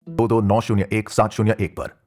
22901701 पर।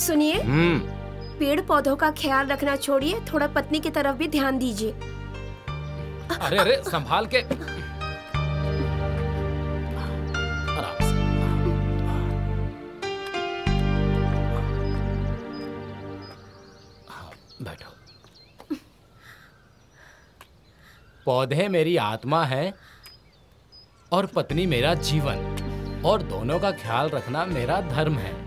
सुनिए, पेड़ पौधों का ख्याल रखना छोड़िए, थोड़ा पत्नी की तरफ भी ध्यान दीजिए। अरे अरे संभाल के। आराम से। बैठो। पौधे मेरी आत्मा है और पत्नी मेरा जीवन, और दोनों का ख्याल रखना मेरा धर्म है।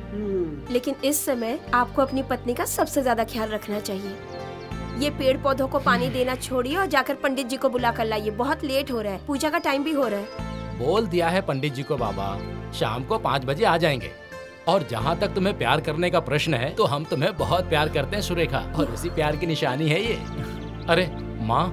लेकिन इस समय आपको अपनी पत्नी का सबसे ज्यादा ख्याल रखना चाहिए। ये पेड़ पौधों को पानी देना छोड़िए और जाकर पंडित जी को बुला कर लाइए, बहुत लेट हो रहा है, पूजा का टाइम भी हो रहा है। बोल दिया है पंडित जी को बाबा, शाम को 5 बजे आ जाएंगे। और जहाँ तक तुम्हें प्यार करने का प्रश्न है, तो हम तुम्हें बहुत प्यार करते हैं सुरेखा, और उसी प्यार की निशानी है ये। अरे माँ,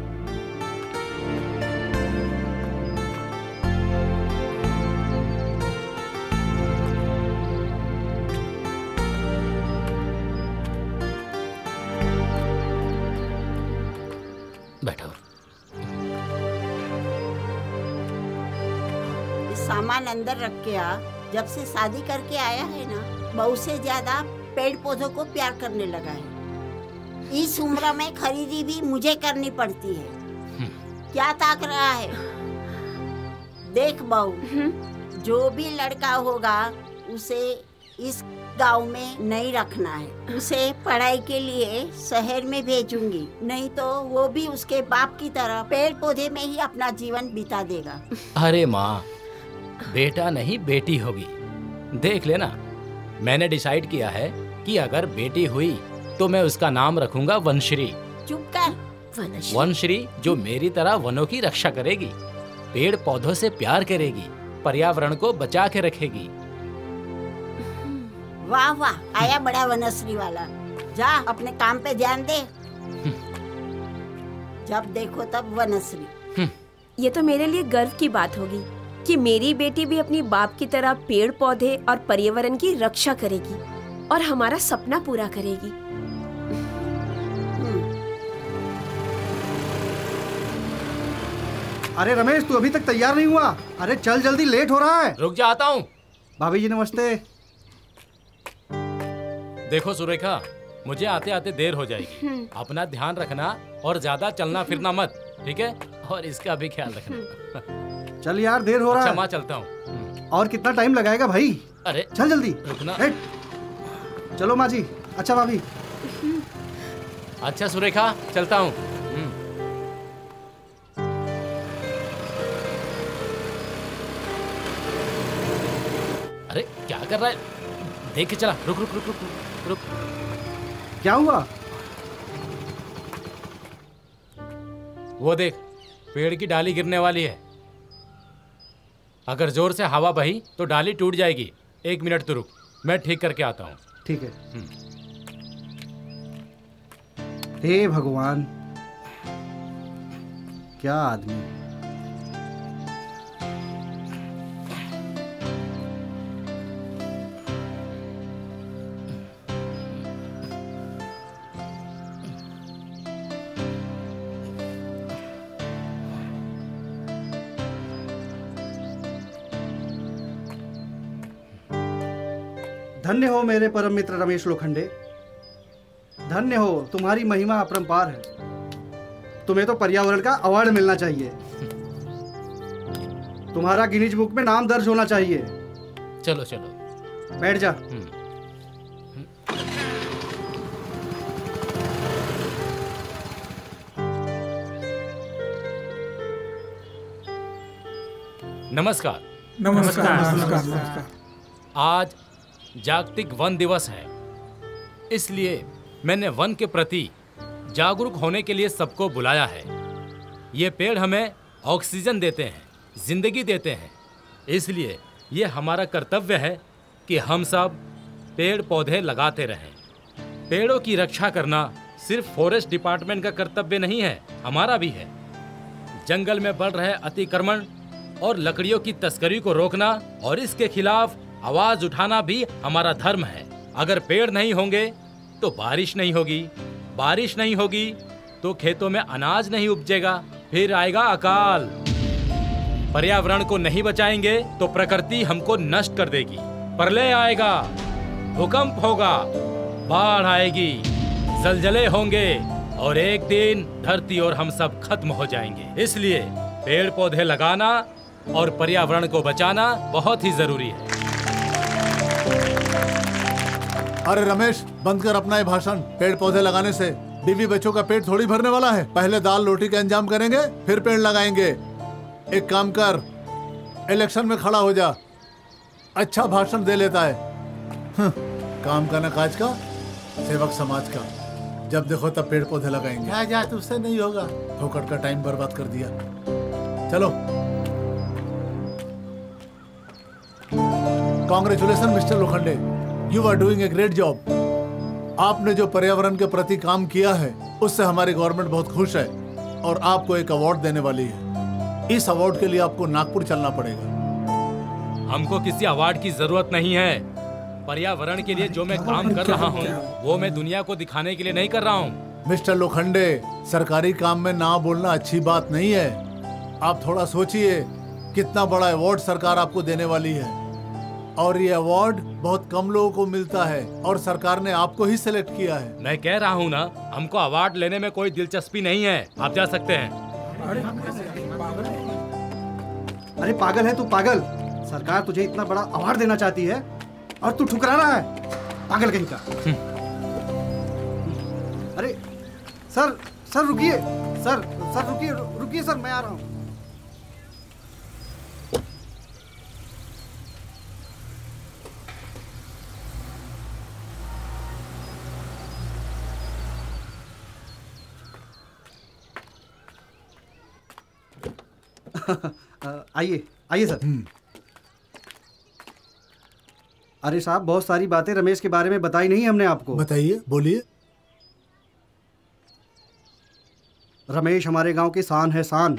बैठो। सामान अंदर रख के आ। जब से शादी करके आया है ना, बहू से ज्यादा पेड़ पौधों को प्यार करने लगा है। इस उम्र में खरीदी भी मुझे करनी पड़ती है। क्या ताक रहा है? देख बहू, जो भी लड़का होगा उसे इस गांव में नहीं रखना है। उसे पढ़ाई के लिए शहर में भेजूंगी, नहीं तो वो भी उसके बाप की तरह पेड़ पौधे में ही अपना जीवन बिता देगा। अरे माँ, बेटा नहीं बेटी होगी। देख लेना, मैंने डिसाइड किया है कि अगर बेटी हुई तो मैं उसका नाम रखूंगा वनश्री। चुप कर। वनश्री, जो मेरी तरह वनों की रक्षा करेगी, पेड़ पौधों से प्यार करेगी, पर्यावरण को बचा के रखेगी। वाह वाह, आया बड़ा वनश्री वाला। जा अपने काम पे ध्यान दे। जब देखो तब वनश्री। ये तो मेरे लिए गर्व की बात होगी कि मेरी बेटी भी अपनी बाप की तरह पेड़ पौधे और पर्यावरण की रक्षा करेगी और हमारा सपना पूरा करेगी। अरे रमेश, तू अभी तक तैयार नहीं हुआ? अरे चल जल्दी, लेट हो रहा है। रुक जा, आता हूँ। भाभी जी नमस्ते। देखो सुरेखा, मुझे आते आते देर हो जाएगी। अपना ध्यान रखना और ज्यादा चलना फिरना मत, ठीक है? और इसका भी ख्याल रखना। चल यार, देर हो रहा है। अच्छा, मैं चलता हूँ। और कितना टाइम लगाएगा भाई? अरे चल जल्दी, रुकना। चलो माँ जी। अच्छा भाभी। अच्छा सुरेखा, चलता हूँ। अरे क्या कर रहा है? देख के चला। रुक रुक रुक रुक रुक रुक। क्या हुआ? वो देख, पेड़ की डाली गिरने वाली है। अगर जोर से हवा बही तो डाली टूट जाएगी। 1 मिनट तो रुक, मैं ठीक करके आता हूँ। ठीक है। हे भगवान, क्या आदमी। धन्य हो मेरे परम मित्र रमेश लोखंडे, धन्य हो, तुम्हारी महिमा अपरंपार है। तुम्हें तो पर्यावरण का अवार्ड मिलना चाहिए। तुम्हारा गिनीज बुक में नाम दर्ज होना चाहिए। चलो चलो बैठ जा। नमस्कार। नमस्कार। आज जागतिक वन दिवस है, इसलिए मैंने वन के प्रति जागरूक होने के लिए सबको बुलाया है। ये पेड़ हमें ऑक्सीजन देते हैं, जिंदगी देते हैं, इसलिए ये हमारा कर्तव्य है कि हम सब पेड़ पौधे लगाते रहें। पेड़ों की रक्षा करना सिर्फ फॉरेस्ट डिपार्टमेंट का कर्तव्य नहीं है, हमारा भी है। जंगल में बढ़ रहे अतिक्रमण और लकड़ियों की तस्करी को रोकना और इसके खिलाफ आवाज उठाना भी हमारा धर्म है। अगर पेड़ नहीं होंगे तो बारिश नहीं होगी, बारिश नहीं होगी तो खेतों में अनाज नहीं उपजेगा, फिर आएगा अकाल। पर्यावरण को नहीं बचाएंगे तो प्रकृति हमको नष्ट कर देगी। प्रलय आएगा, भूकंप होगा, बाढ़ आएगी, जलजले होंगे और एक दिन धरती और हम सब खत्म हो जाएंगे। इसलिए पेड़ पौधे लगाना और पर्यावरण को बचाना बहुत ही जरूरी है। अरे रमेश, बंद कर अपना ये भाषण। पेड़ पौधे लगाने से बीवी बच्चों का पेट थोड़ी भरने वाला है। पहले दाल रोटी का इंतजाम करेंगे, फिर पेड़ लगाएंगे। एक काम कर, इलेक्शन में खड़ा हो जा। अच्छा भाषण दे लेता है। काम का न काज का, सेवक समाज का। जब देखो तब पेड़ पौधे लगाएंगे। जा तुझसे नहीं होगा। फोकट का टाइम बर्बाद कर दिया। चलो। Congratulation mister Lokhande, you are doing a great job. आपने जो पर्यावरण के प्रति काम किया है उससे हमारी गवर्नमेंट बहुत खुश है और आपको एक अवार्ड देने वाली है। इस अवार्ड के लिए आपको नागपुर चलना पड़ेगा। हमको किसी अवार्ड की जरूरत नहीं है। पर्यावरण के लिए जो मैं काम कर रहा हूँ वो मैं दुनिया को दिखाने के लिए नहीं कर रहा हूँ। मिस्टर लोखंडे, सरकारी काम में ना बोलना अच्छी बात नहीं है। आप थोड़ा सोचिए कितना बड़ा अवार्ड सरकार आपको देने वाली है और ये अवार्ड बहुत कम लोगों को मिलता है और सरकार ने आपको ही सिलेक्ट किया है। मैं कह रहा हूँ ना, हमको अवार्ड लेने में कोई दिलचस्पी नहीं है। आप जा सकते हैं। अरे पागल है तू, पागल। सरकार तुझे इतना बड़ा अवार्ड देना चाहती है और तू ठुकरा रहा है, पागल कहीं का। अरे सर रुकिए, सर रुकिए सर, मैं आ रहा हूँ। आइए सर। अरे साहब, बहुत सारी बातें रमेश के बारे में बताई नहीं हमने आपको। बताइए, बोलिए। रमेश हमारे गांव की शान है, शान।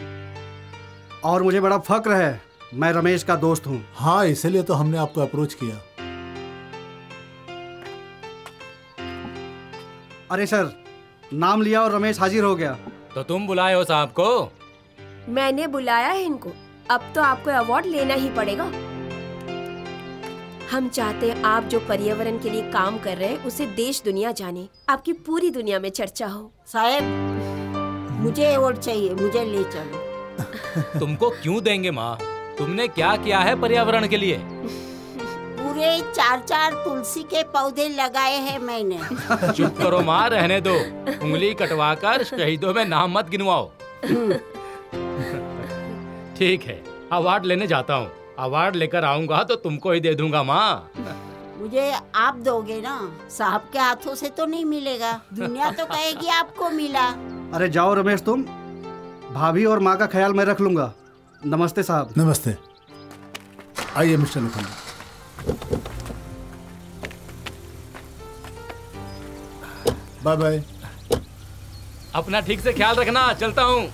और मुझे बड़ा फक्र है, मैं रमेश का दोस्त हूँ। हाँ, इसलिए तो हमने आपको अप्रोच किया। अरे सर, नाम लिया और रमेश हाजिर हो गया। तो तुम बुलाए हो साहब को? मैंने बुलाया है इनको। अब तो आपको अवार्ड लेना ही पड़ेगा। हम चाहते हैं आप जो पर्यावरण के लिए काम कर रहे हैं उसे देश दुनिया जाने, आपकी पूरी दुनिया में चर्चा हो। साहब, मुझे अवार्ड चाहिए, मुझे ले चलो। तुमको क्यों देंगे माँ? तुमने क्या किया है पर्यावरण के लिए? पूरे 4 तुलसी के पौधे लगाए हैं मैंने। चुप करो माँ, रहने दो। उंगली कटवाकर शहीदों में नाम मत गिनवाओ। ठीक है, अवार्ड लेने जाता हूँ। अवार्ड लेकर आऊंगा तो तुमको ही दे दूंगा माँ। मुझे आप दोगे ना, साहब के हाथों से तो नहीं मिलेगा, दुनिया तो कहेगी आपको मिला। अरे जाओ रमेश, तुम भाभी और माँ का ख्याल मैं रख लूंगा। नमस्ते साहब। नमस्ते। आइए मिस्टर लोखंडे। Bye bye. अपना ठीक से ख्याल रखना, चलता हूँ।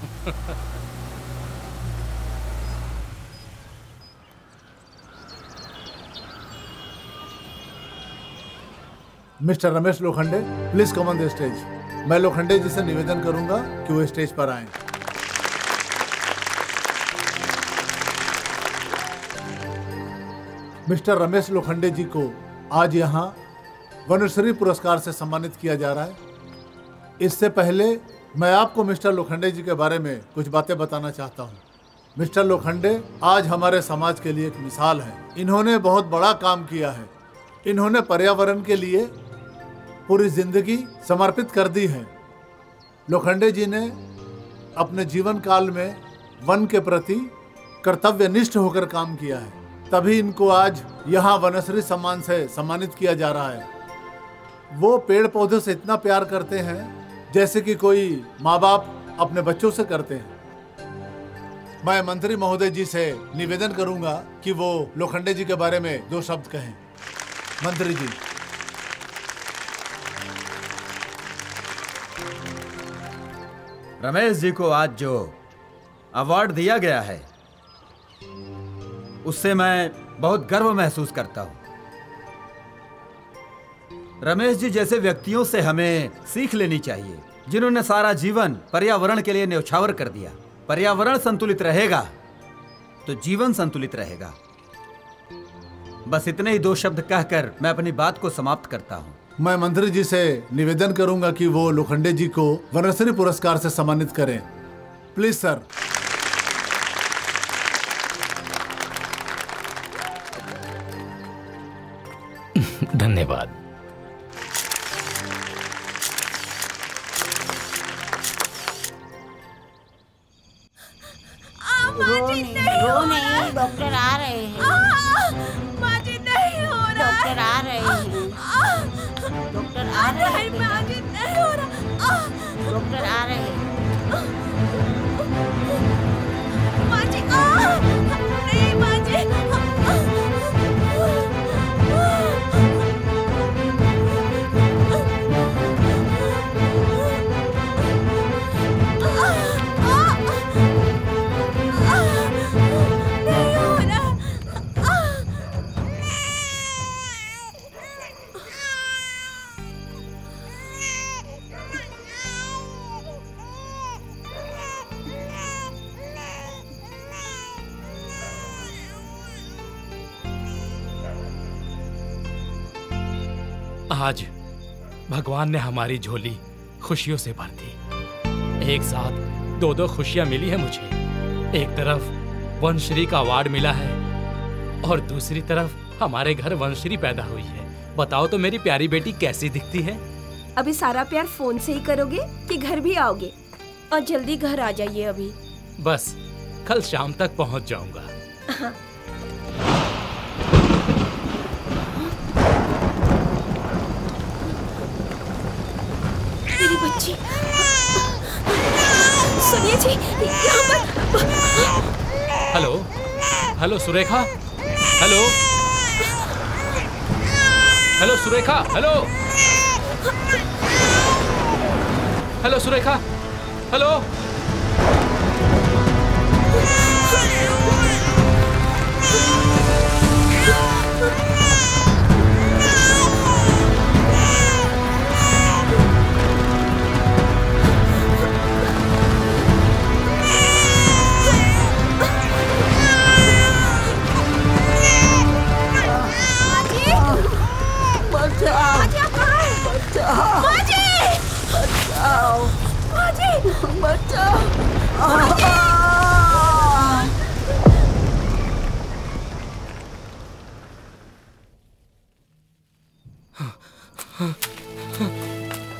Mister Ramesh Lokhande, please come on the stage. मैं लोखंडे जी से निवेदन करूंगा कि वो स्टेज पर आएं। मिस्टर रमेश लोखंडे जी को आज यहाँ वनश्री पुरस्कार से सम्मानित किया जा रहा है। इससे पहले मैं आपको मिस्टर लोखंडे जी के बारे में कुछ बातें बताना चाहता हूँ। मिस्टर लोखंडे आज हमारे समाज के लिए एक मिसाल है। इन्होंने बहुत बड़ा काम किया है। इन्होंने पर्यावरण के लिए पूरी जिंदगी समर्पित कर दी है। लोखंडे जी ने अपने जीवन काल में वन के प्रति कर्तव्यनिष्ठ होकर काम किया है, तभी इनको आज यहाँ वनश्री सम्मान से सम्मानित किया जा रहा है। वो पेड़ पौधों से इतना प्यार करते हैं जैसे कि कोई माँ बाप अपने बच्चों से करते हैं। मैं मंत्री महोदय जी से निवेदन करूंगा कि वो लोखंडे जी के बारे में 2 शब्द कहें। मंत्री जी। रमेश जी को आज जो अवार्ड दिया गया है उससे मैं बहुत गर्व महसूस करता हूं। रमेश जी जैसे व्यक्तियों से हमें सीख लेनी चाहिए, जिन्होंने सारा जीवन पर्यावरण के लिए न्यौछावर कर दिया। पर्यावरण संतुलित रहेगा तो जीवन संतुलित रहेगा। बस इतने ही 2 शब्द कहकर मैं अपनी बात को समाप्त करता हूं। मैं मंत्री जी से निवेदन करूंगा कि वो लोखंडे जी को वनश्री पुरस्कार से सम्मानित करें। Please sir. धन्यवाद। रो नहीं, डॉक्टर आ रहे हैं। माजी नहीं हो रहा। डॉक्टर आ रहे हैं। डॉक्टर आ रहे हैं। माजी नहीं हो रहा। डॉक्टर आ रहे हैं। माजी नहीं माजी। आज भगवान ने हमारी झोली खुशियों से भर दी। एक साथ 2 खुशियां मिली है मुझे। एक तरफ वनश्री का अवार्ड मिला है और दूसरी तरफ हमारे घर वनश्री पैदा हुई है। बताओ तो मेरी प्यारी बेटी कैसी दिखती है? अभी सारा प्यार फोन से ही करोगे कि घर भी आओगे? और जल्दी घर आ जाइए अभी। बस कल शाम तक पहुंच जाऊंगा। हाँ। मेरी बच्ची। सुनिए जी, यहाँ पर। Hello hello Surekha. Hello hello Surekha. Hello hello Surekha. Hello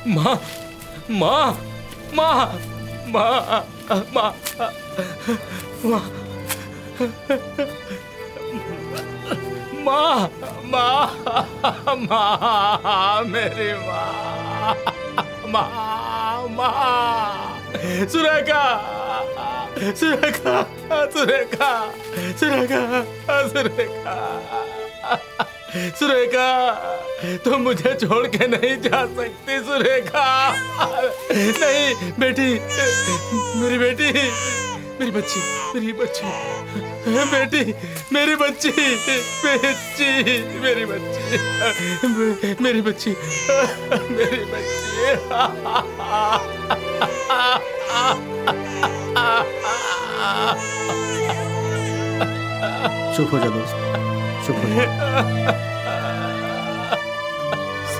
माँ माँ माँ माँ माँ माँ माँ माँ मेरी माँ माँ माँ सुरेखा सुरेखा सुरेखा सुरेखा सुरेखा सुरेखा तुम मुझे छोड़ के नहीं जा सकती सुरेखा। नहीं बेटी, मेरी बेटी, मेरी बच्ची, मेरी बच्ची, बेटी, मेरी बच्ची, बच्ची, मेरी बच्ची, मेरी बच्ची, मेरी बच्ची। चुप हो जा दोस्त, चुप हो जा।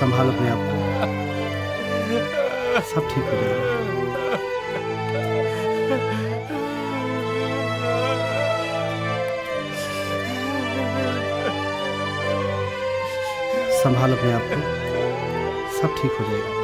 संभाल अपने आप को, सब ठीक हो जाएगा। संभाल अपने आप को, सब ठीक हो जाएगा।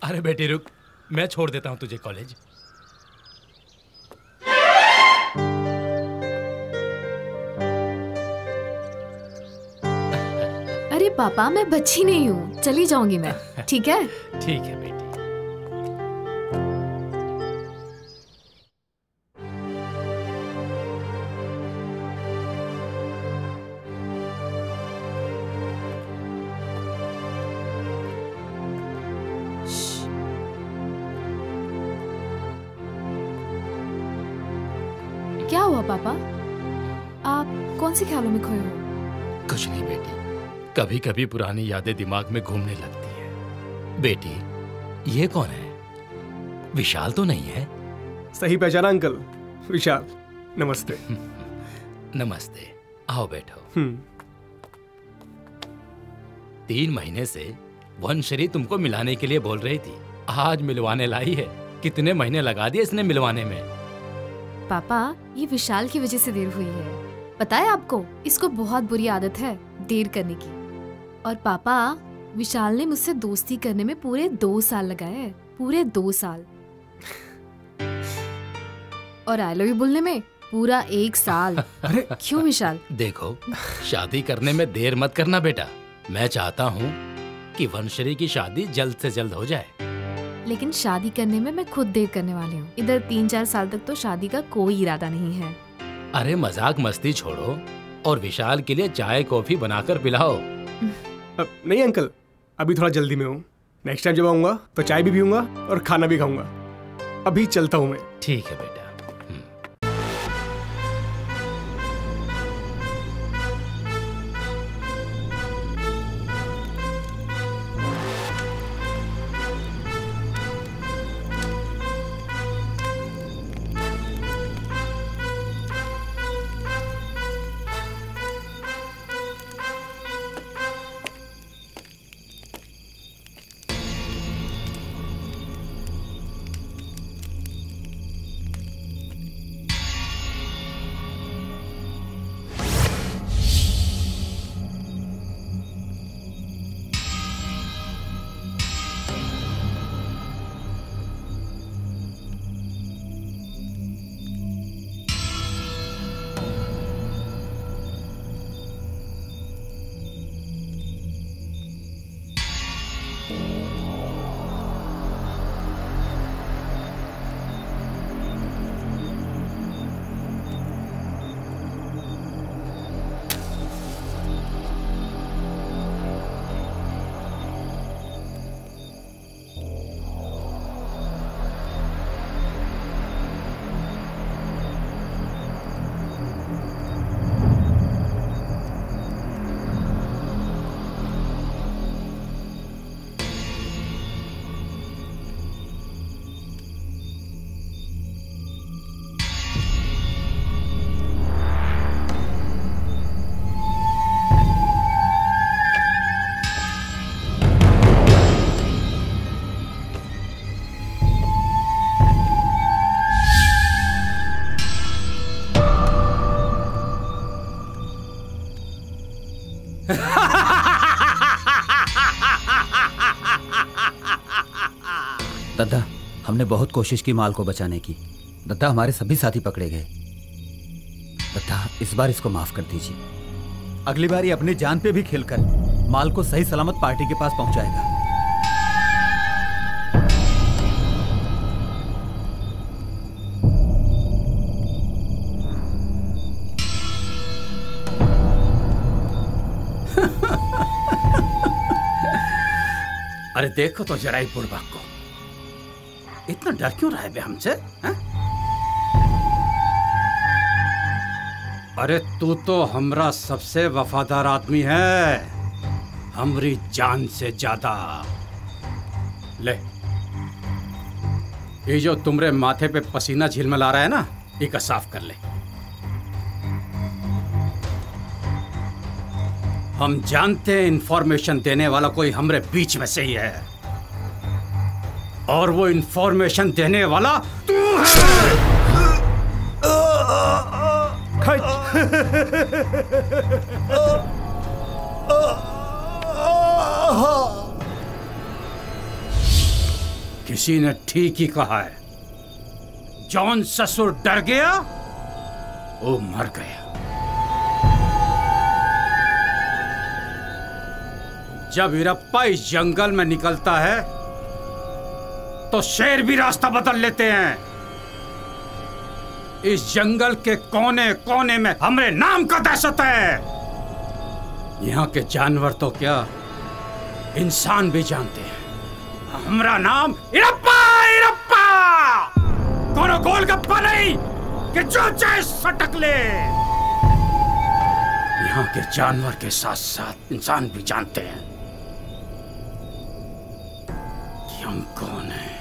अरे बेटी रुक, मैं छोड़ देता हूँ तुझे कॉलेज। अरे पापा, मैं बच्ची नहीं हूँ, चली जाऊंगी मैं, ठीक है? ठीक है बेटी। क्या हुआ पापा? आप कौन से ख्यालों में खोए हो? कुछ नहीं बेटी, कभी कभी पुरानी यादें दिमाग में घूमने लगती है। बेटी, ये कौन है? विशाल तो नहीं है? सही पहचाना अंकल, विशाल। नमस्ते। नमस्ते, आओ बैठो। 3 महीने से वंशरी तुमको मिलाने के लिए बोल रही थी, आज मिलवाने लाई है। कितने महीने लगा दिए इसने मिलवाने में। पापा, ये विशाल की वजह से देर हुई है। पता है आपको, इसको बहुत बुरी आदत है देर करने की। और पापा, विशाल ने मुझसे दोस्ती करने में पूरे 2 साल लगाए हैं, पूरे 2 साल। और आई लव यू बोलने में पूरा 1 साल। क्यों विशाल? देखो, शादी करने में देर मत करना बेटा। मैं चाहता हूँ कि वंशरी की शादी जल्द से जल्द हो जाए। लेकिन शादी करने में मैं खुद देर करने वाली हूँ। इधर 3-4 साल तक तो शादी का कोई इरादा नहीं है। अरे मजाक मस्ती छोड़ो और विशाल के लिए चाय कॉफी बनाकर पिलाओ। नहीं अंकल, अभी थोड़ा जल्दी में हूँ। नेक्स्ट टाइम जब आऊंगा तो चाय भी पीऊंगा और खाना भी खाऊंगा। अभी चलता हूँ मैं। ठीक है बेटा। दादा, हमने बहुत कोशिश की माल को बचाने की। दादा, हमारे सभी साथी पकड़े गए। दादा, इस बार इसको माफ कर दीजिए। अगली बार ये अपनी जान पे भी खेलकर माल को सही सलामत पार्टी के पास पहुंचाएगा। अरे देखो तो जरा ही बुढ़बा को, इतना डर क्यों रहा है बे हमसे? अरे तू तो हमरा सबसे वफादार आदमी है, हमरी जान से ज्यादा। ले, ये जो तुमरे माथे पे पसीना झिलमिला रहा है ना, इका साफ कर ले। हम जानते हैं इंफॉर्मेशन देने वाला कोई हमरे बीच में से ही है, और वो इंफॉर्मेशन देने वाला तू है। किसी ने ठीक ही कहा है, जॉन ससुर डर गया, वो मर गया। जब वीरप्पा इस जंगल में निकलता है तो शेर भी रास्ता बदल लेते हैं। इस जंगल के कोने कोने में हमरे नाम का दहशत है। यहाँ के जानवर तो क्या, इंसान भी जानते हैं हमरा नाम वीरप्पा। वीरप्पा कोनो गोलगप्पा नहीं कि जो चाहे सटक ले। यहाँ के जानवर के साथ साथ इंसान भी जानते हैं कि हम कौन हैं।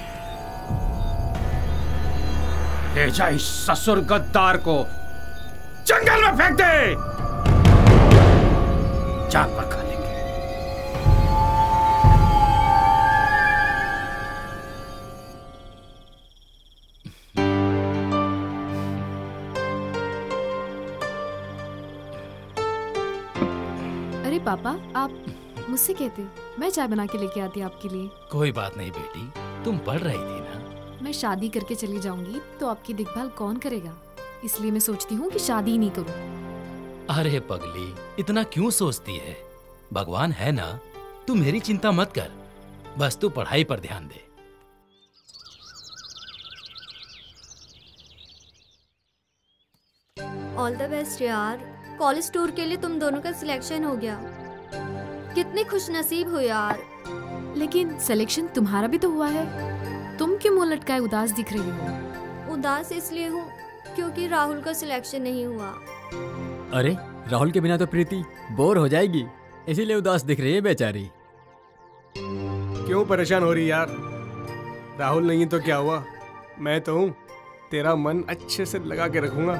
ले जा इस ससुर गद्दार को जंगल में फेंक दे, जानवर खा लेंगे। अरे पापा, आप मुझसे कहते मैं चाय बना के लेके आती आपके लिए। कोई बात नहीं बेटी, तुम पढ़ रही थी ना। मैं शादी करके चली जाऊंगी तो आपकी देखभाल कौन करेगा, इसलिए मैं सोचती हूँ कि शादी ही नहीं करूँ। अरे पगली, इतना क्यों सोचती है? भगवान है ना, तू मेरी चिंता मत कर, बस तू पढ़ाई पर ध्यान दे। ऑल द बेस्ट यार, कॉलेज टूर के लिए तुम दोनों का सिलेक्शन हो गया। कितने खुश नसीब हो यार। लेकिन सिलेक्शन तुम्हारा भी तो हुआ है, तुम क्यों मुंह लटकाए उदास दिख रही हो? उदास इसलिए हूँ क्योंकि राहुल का सिलेक्शन नहीं हुआ। अरे राहुल के बिना तो प्रीति बोर हो जाएगी, इसीलिए उदास दिख रही है बेचारी। क्यों परेशान हो रही यार? राहुल नहीं तो क्या हुआ, मैं तो हूँ, तेरा मन अच्छे से लगा के रखूंगा।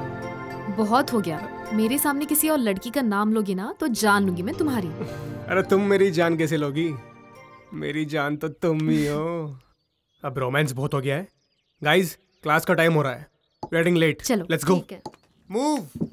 बहुत हो गया, मेरे सामने किसी और लड़की का नाम लोगी ना तो जान लूंगी मैं तुम्हारी। अरे तुम मेरी जान कैसे लोगी? मेरी जान तो तुम ही हो। अब रोमांस बहुत हो गया है। गाइस, क्लास का टाइम हो रहा है, वी आर गेटिंग लेट। चलो लेट्स गो। मूव।